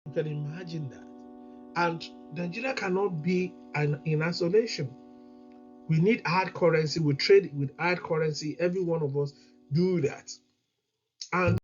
You can imagine that. And Nigeria cannot be in isolation. We need hard currency. We trade with hard currency. Every one of us do that. And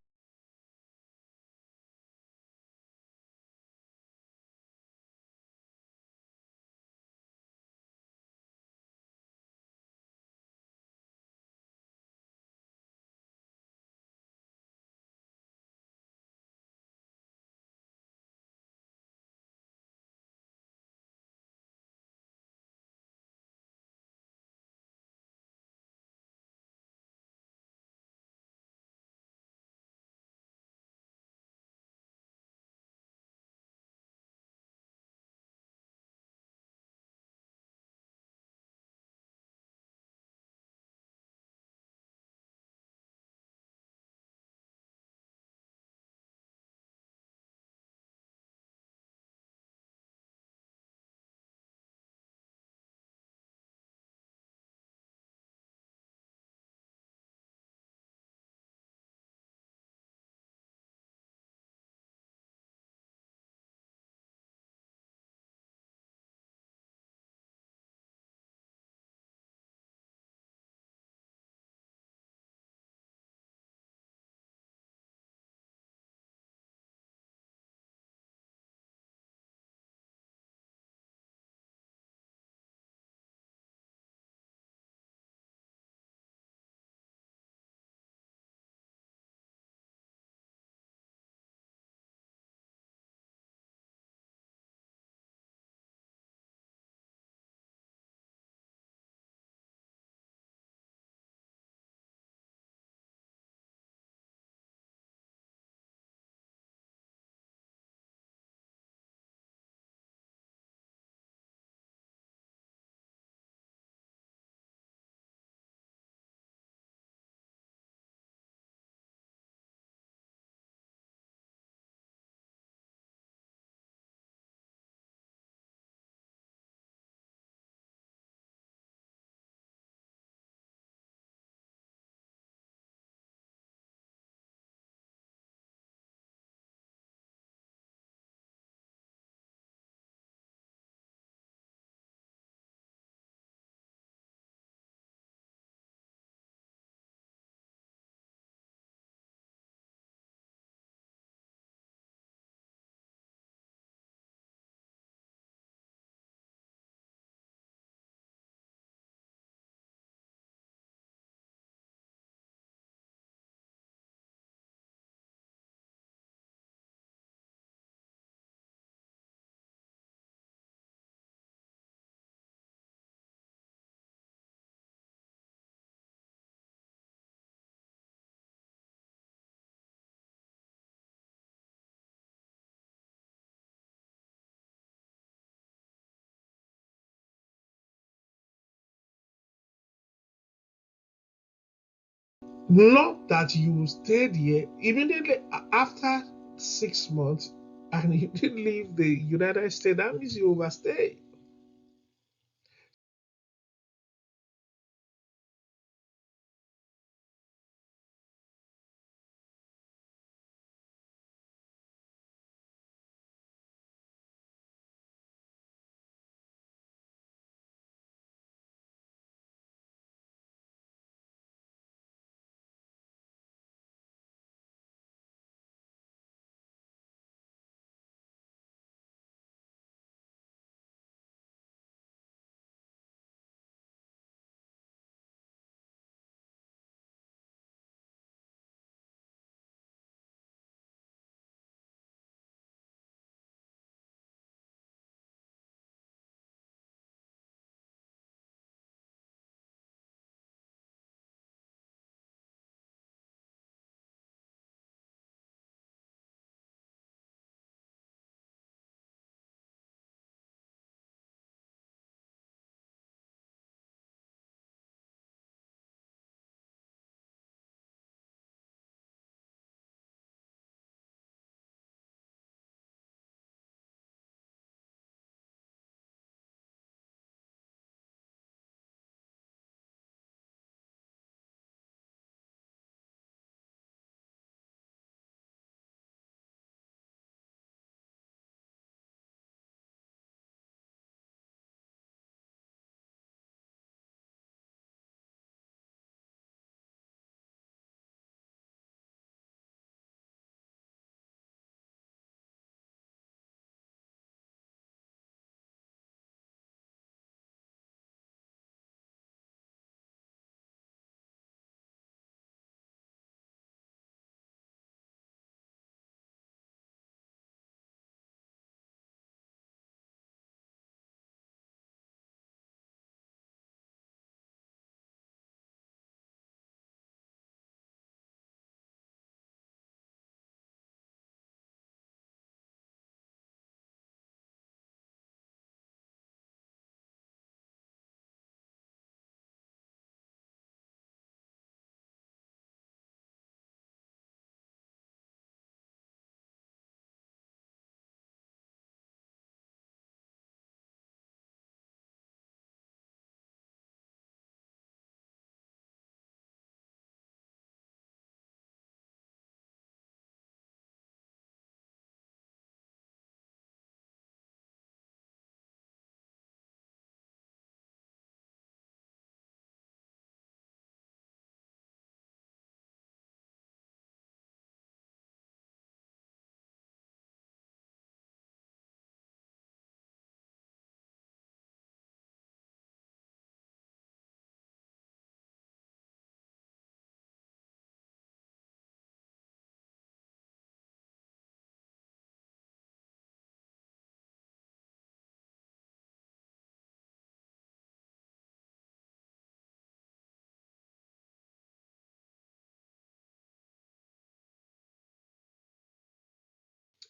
not that you stayed here immediately after 6 months and you didn't leave the United States, that means you overstayed.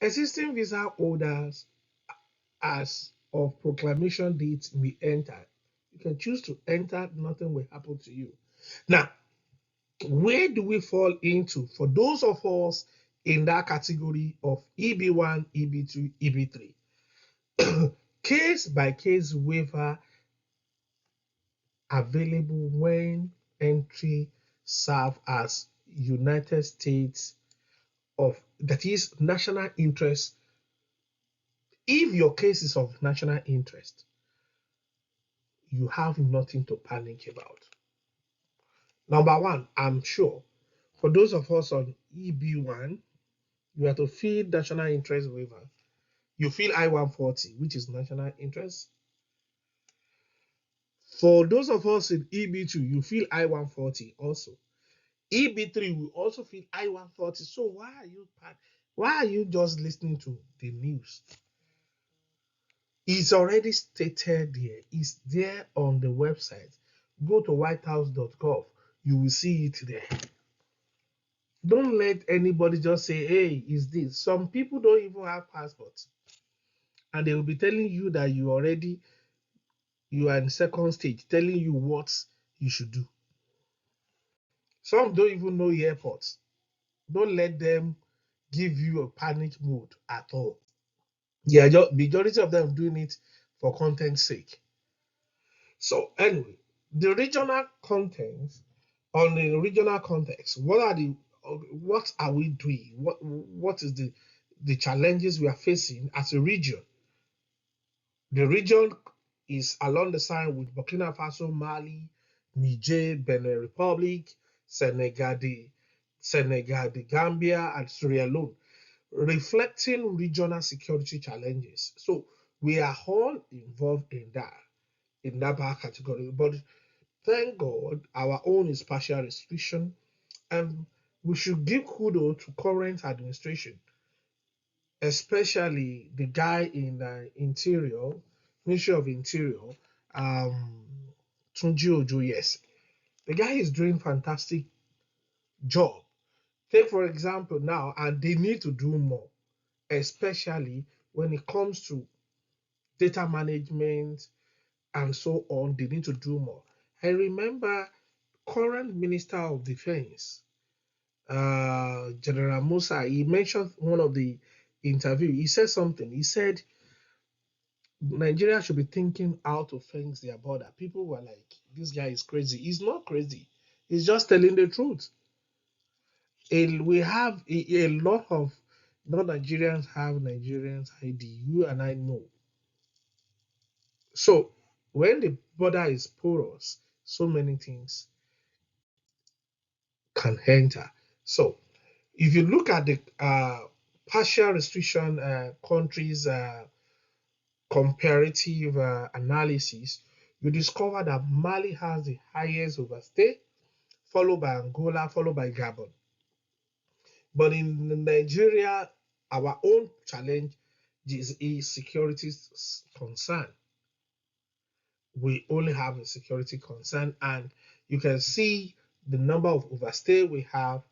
Existing visa holders as of proclamation date may enter. You can choose to enter, nothing will happen to you. Now, where do we fall into for those of us in that category of EB1, EB2, EB3? Case by case waiver available when entry serve as United States of that is national interest. If your case is of national interest, you have nothing to panic about. Number one, I'm sure for those of us on EB1, you have to fill national interest waiver. You fill I-140, which is national interest. For those of us in EB2, you fill I-140 also. EB3 will also fill I-140. So why are you just listening to the news? It's already stated there. It's there on the website. Go to whitehouse.gov. You will see it there. Don't let anybody just say, hey, is this? Some people don't even have passports. And they will be telling you that you are in second stage, telling you what you should do. Some don't even know airports. Don't let them give you a panic mode at all. Yeah, majority of them doing it for content sake. So anyway, the regional contents on the regional context, what are we doing? What is the challenges we are facing as a region? The region is along the side with Burkina Faso, Mali, Niger, Benin Republic, Senegal, the Gambia, and Sierra Leone, reflecting regional security challenges. So we are all involved in that bar category. But thank God our own is partial restriction, and we should give kudos to current administration, especially the guy in Interior, Ministry of Interior, um, Tunji Ojo. Yes, the guy is doing fantastic job. Take for example now, and they need to do more, especially when it comes to data management and so on. They need to do more. I remember current Minister of Defense, General Musa. He mentioned one of the interview. He said something. He said Nigeria should be thinking how to fence their border. People were like, "This guy is crazy." He's not crazy. He's just telling the truth. We have a lot of non-Nigerians have Nigerians ID. You and I know. So when the border is porous, so many things can enter. So if you look at the partial restriction countries comparative analysis, you discover that Mali has the highest overstay, followed by Angola, followed by Gabon. But in Nigeria, our own challenge is a security concern. We only have a security concern, and you can see the number of overstay we have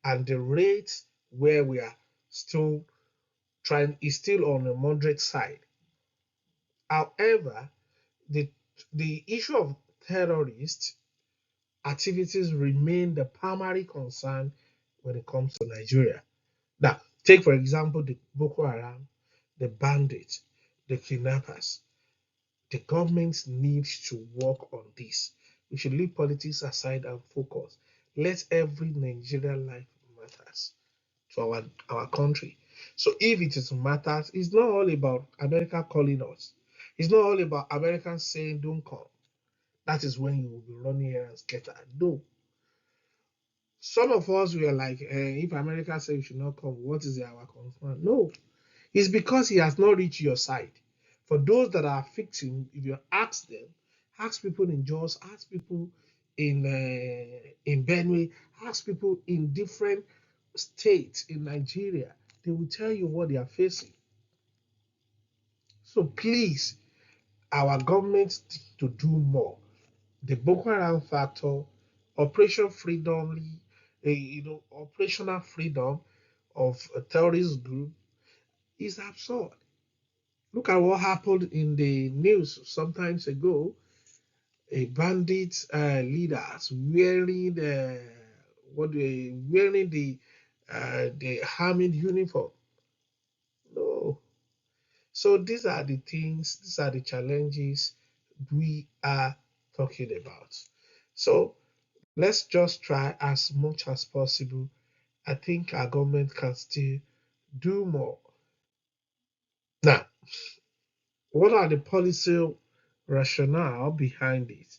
and the rate where we are still trying is still on the moderate side. However, the the issue of terrorist activities remain the primary concern when it comes to Nigeria. Now, take for example the Boko Haram, the bandits, the kidnappers. The government needs to work on this. We should leave politics aside and focus. Let every Nigerian life matters to our country. So if it is matters, it's not all about America calling us. It's not all about Americans saying don't come. That is when you will be running here and scatter. No. Some of us were like, if America says you should not come, what is our concern? No. It's because he has not reached your side. For those that are victims, if you ask them, ask people in Jos, ask people in Benue, ask people in different states in Nigeria, they will tell you what they are facing. So please, our government to do more. The Boko Haram factor, Operation Freedom, operational freedom of a terrorist group is absurd. Look at what happened in the news sometimes ago. A bandit leaders wearing the army uniform. No. So these are the things, these are the challenges we are talking about. So let's just try as much as possible. I think our government can still do more. Now, what are the policy rationale behind it?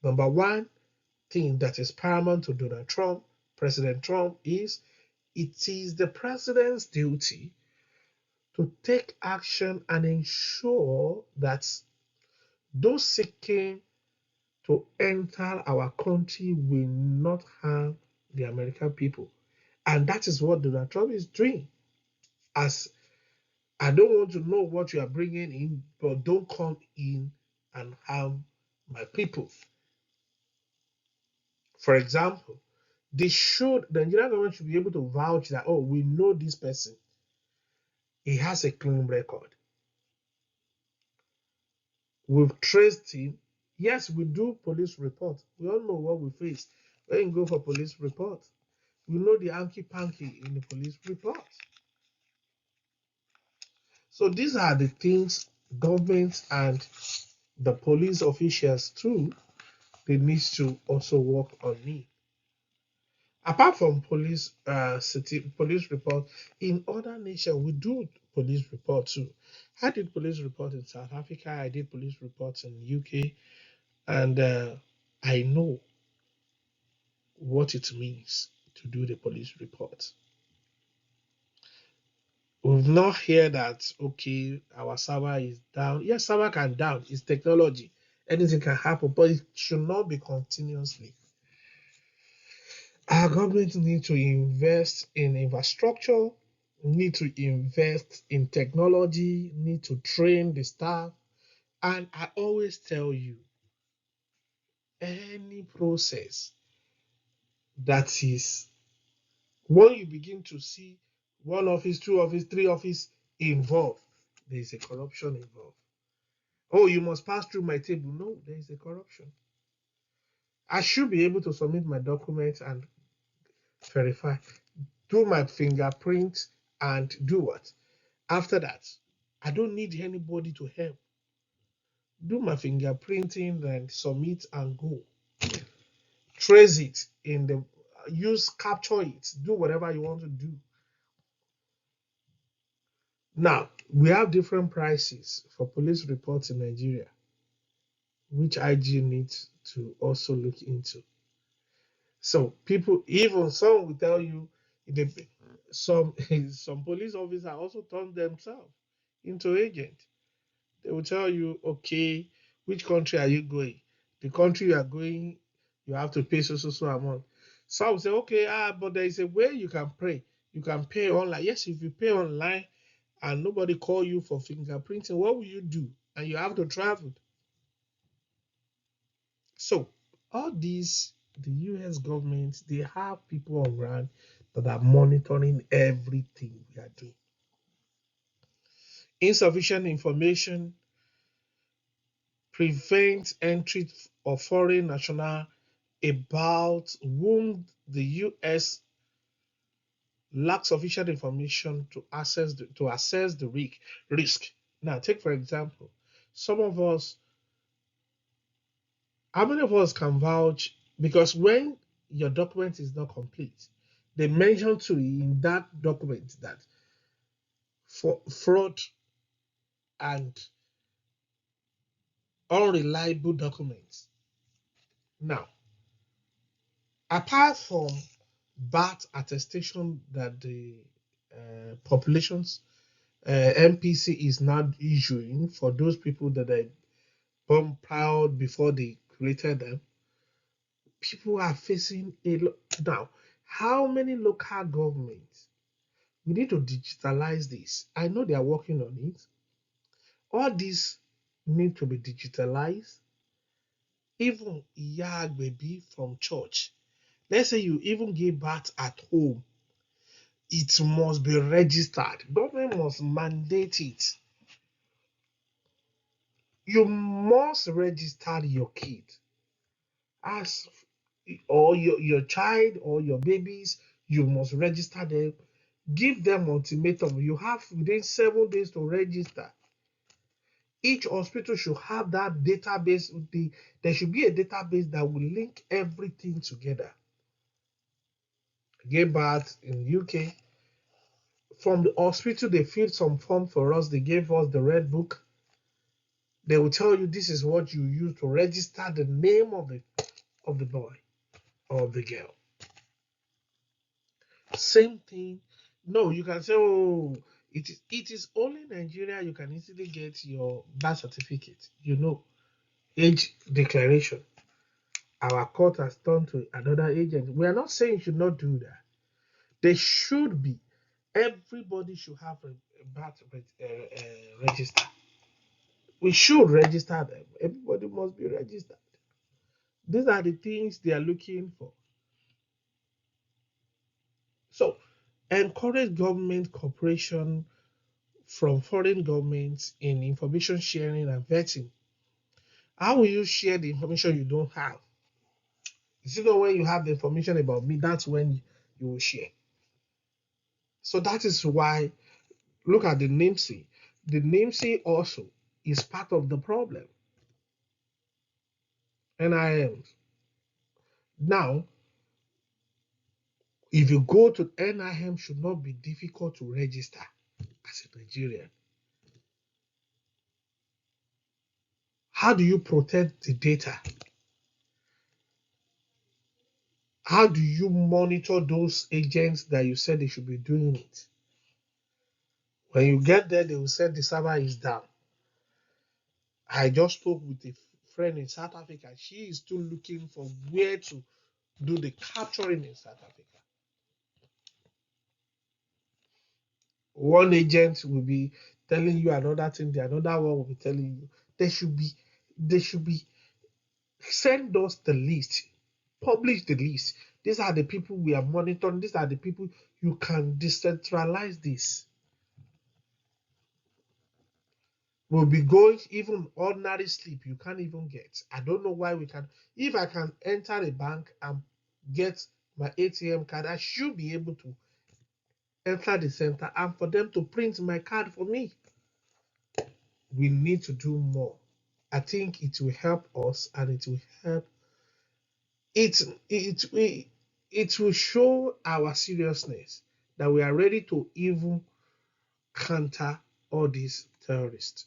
Number one thing that is paramount to Donald Trump, President Trump, is it is the president's duty to take action and ensure that those seeking to enter our country will not harm the American people. And that is what Donald Trump is doing. As I don't want to know what you are bringing in, but don't come in and harm my people. For example, the Nigerian government should be able to vouch that, oh, we know this person, he has a clean record. We've traced him. Yes, we do police report. We all know what we face when you go for police report. We know the hanky panky in the police report. So these are the things government and the police officials too, they need to also work on me. Apart from police report, in other nations we do police report too. I did police report in South Africa. I did police reports in UK, and I know what it means to do the police report. We've not heard that okay, our server is down. Yes, server can down. It's technology. Anything can happen, but it should not be continuously. Our government need to invest in infrastructure, need to invest in technology, need to train the staff. And I always tell you, any process that is when you begin to see one office, two office, three office involved, there is a corruption involved. Oh, you must pass through my table. No, there is a corruption. I should be able to submit my documents and verify, do my fingerprint, and do what? After that, I don't need anybody to help. Do my fingerprinting and submit and go. Trace it in the use capture it. Do whatever you want to do. Now we have different prices for police reports in Nigeria, which IG needs to also look into. So people, even some will tell you, they, some some police officers also turn themselves into agent. They will tell you, okay, which country are you going? The country you are going, you have to pay so amount. Some will say, okay, but there is a way you can pay. You can pay online. Yes, if you pay online and nobody call you for fingerprinting, what will you do? And you have to travel. So all these, the US government, they have people on ground that are monitoring everything we are doing. Insufficient information prevents entry of foreign national about whom the US lacks sufficient information to assess the risk. Now, take for example, some of us, how many of us can vouch? Because when your document is not complete, they mention to you in that document that for fraud and unreliable documents. Now, apart from birth attestation that the populations MPC is now issuing for those people that are born proud before they created them, people are facing a lot now. How many local governments? We need to digitalize this. I know they are working on it. All these need to be digitalized. Even Yag baby from church. Let's say you even give birth at home. it must be registered. Government must mandate it. You must register your kid as or your child or your babies. You must register them. Give them ultimatum. You have within 7 days to register. Each hospital should have that database. There should be a database that will link everything together. Gave birth in UK. From the hospital, they filled some form for us. They gave us the red book. They will tell you this is what you use to register the name of the boy or the girl. Same thing. No, you can say, oh, it is only Nigeria you can easily get your birth certificate. Age declaration. Our court has turned to another agent. We are not saying you should not do that. They should be. Everybody should have a birth register. We should register them. Everybody must be registered. These are the things they are looking for. So, encourage government cooperation from foreign governments in information sharing and vetting. How will you share the information you don't have? Is it not when you have the information about me, that's when you will share? So that is why, look at the NIMSI. The NIMSI also is part of the problem. NIMs. Now, if you go to NIM, should not be difficult to register as a Nigerian. How do you protect the data? How do you monitor those agents that you said they should be doing it? When you get there, they will say the server is down. I just spoke with a friend in South Africa. She is still looking for where to do the capturing in South Africa. One agent will be telling you another thing, the another one will be telling you. They should be send us the list, publish the list. These are the people we are monitoring. These are the people. You can decentralize this. We'll be going even ordinary sleep you can't even get. I don't know why we can. If I can enter a bank and get my ATM card, I should be able to enter the center and for them to print my card for me. We need to do more. I think it will help us and it will help it it will show our seriousness that we are ready to even counter all these terrorists.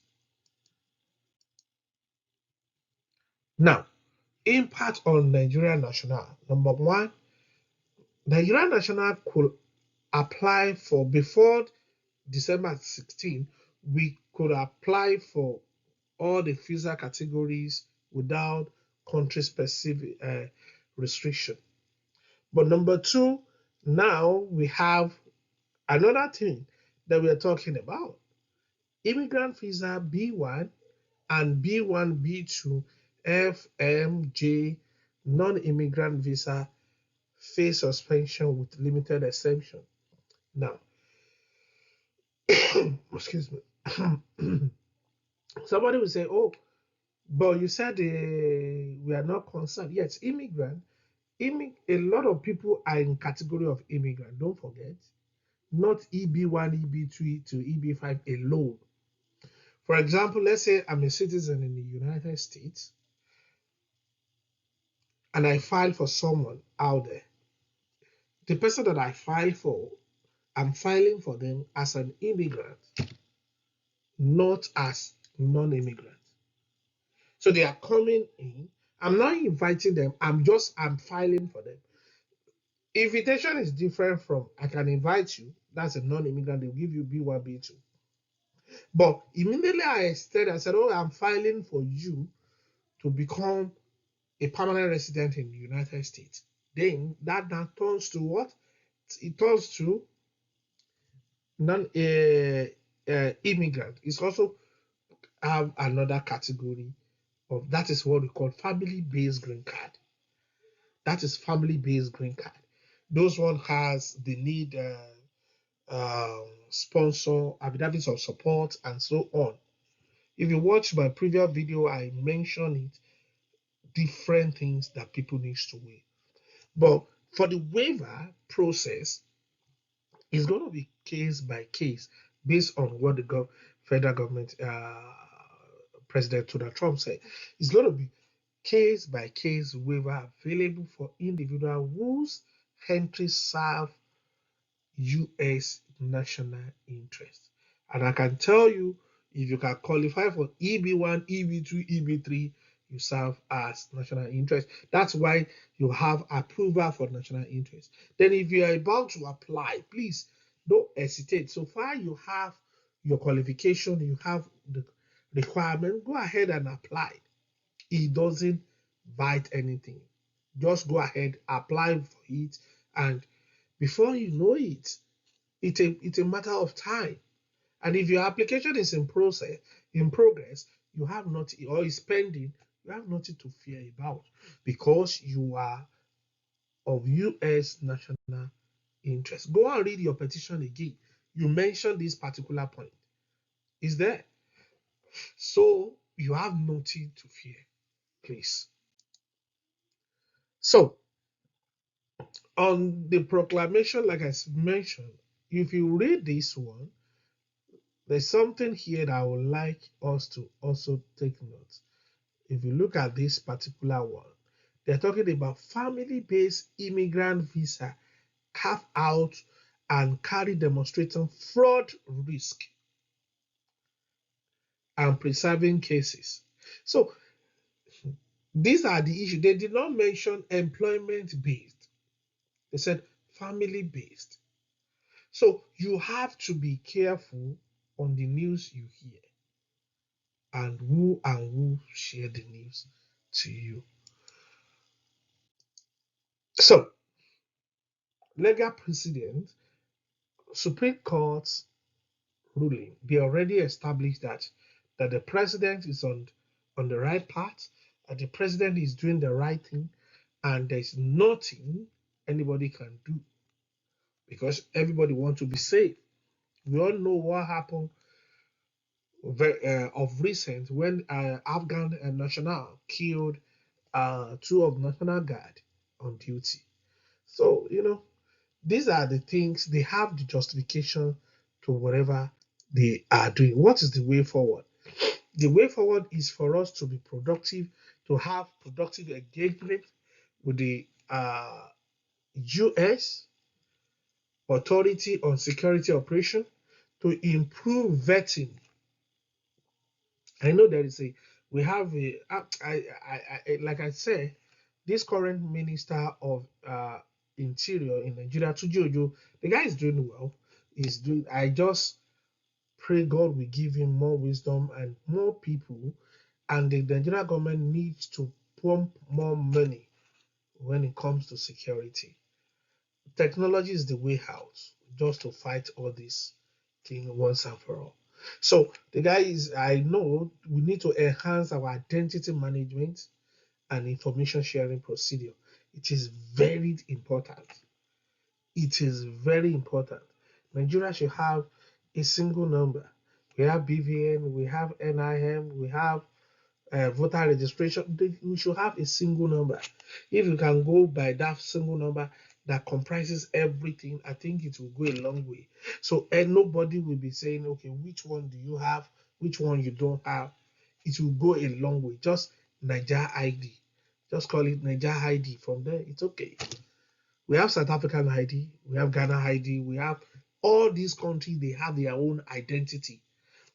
Now, impact on Nigerian national. Number one, Nigerian national could apply for before December 16, we could apply for all the visa categories without country specific restriction. But number two, now we have another thing that we are talking about. Immigrant visa B1 and B1, B2, FMJ, non-immigrant visa face suspension with limited exemption. Now, excuse me. Somebody will say, oh, but you said we are not concerned. Yes, a lot of people are in category of immigrant. Don't forget, not EB1, EB2 to EB5 alone. For example, let's say I'm a citizen in the United States and I file for someone out there. The person that I file for, I'm filing for them as an immigrant, not as non-immigrant. So they are coming in. I'm not inviting them. I'm filing for them. Invitation is different from I can invite you. That's a non-immigrant. They'll give you B1, B2. But immediately I said, oh, I'm filing for you to become a permanent resident in the United States. Then that now turns to what? It turns to non-immigrant. It's also have another category of that is what we call family-based green card. That is family-based green card. Those one has the need. sponsor, affidavits of support, and so on. If you watch my previous video, I mentioned it, different things that people need to weigh. But for the waiver process, it's going to be case by case based on what the federal government, President Donald Trump said. It's going to be case by case waiver available for individual whose entry serve U.S. national interest. And I can tell you, if you can qualify for EB1, EB2, EB3, you serve as national interest. That's why you have approval for national interest. Then, if you are about to apply, please don't hesitate. So far, you have your qualification, you have the requirement, go ahead and apply. It doesn't bite anything. Just go ahead, apply for it, and before you know it, it's a matter of time. And if your application is in progress, you have nothing, or is pending, you have nothing to fear about because you are of U.S. national interest. Go and read your petition again. You mentioned this particular point. Is there? So you have nothing to fear, please. So on the proclamation, like I mentioned, if you read this one, there's something here that I would like us to also take note. If you look at this particular one, they're talking about family-based immigrant visa carve out and carry demonstrating fraud risk and preserving cases. So these are the issues. They did not mention employment-based. They said family-based. So you have to be careful on the news you hear and who share the news to you. So legal precedent, Supreme Court's ruling, they already established that the president is on the right path, that the president is doing the right thing, and there's nothing anybody can do because everybody wants to be safe. We all know what happened of recent when Afghan national killed two of National Guard on duty. So, these are the things, they have the justification to whatever they are doing. What is the way forward? The way forward is for us to be productive, to have productive engagement with the US authority on security operation to improve vetting. I know there is we have like I said, this current minister of interior in Nigeria, Tujojo, the guy is doing well. I just pray God will give him more wisdom and more people, and the Nigerian government needs to pump more money when it comes to security. Technology is the way out just to fight all this thing once and for all. So the guy is, I know we need to enhance our identity management and information sharing procedure. It is very important. It is very important. Nigeria should have a single number. We have BVN, we have NIM, we have voter registration. We should have a single number. If you can go by that single number that comprises everything, I think it will go a long way. So nobody will be saying, okay, which one do you have, which one you don't have. It will go a long way. Just Niger ID. Just call it Niger ID. From there, it's okay. We have South African ID, we have Ghana ID, we have all these countries, they have their own identity.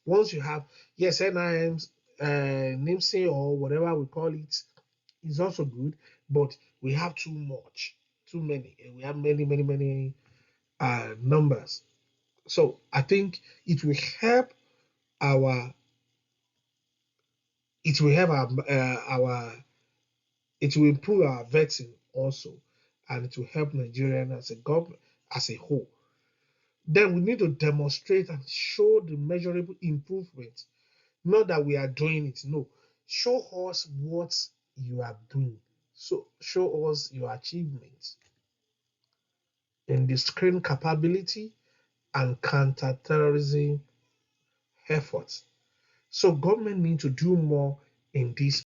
Once you have, yes, NIM's NIMSI or whatever we call it is also good, but we have too much, too many. We have many, many, many numbers. So I think it will help our, it will help it will improve our vetting also, and it will help Nigerian as a government as a whole. Then we need to demonstrate and show the measurable improvement. Not that we are doing it, no. Show us what you are doing. So show us your achievements in the screen capability and counter-terrorism efforts. So government need to do more in this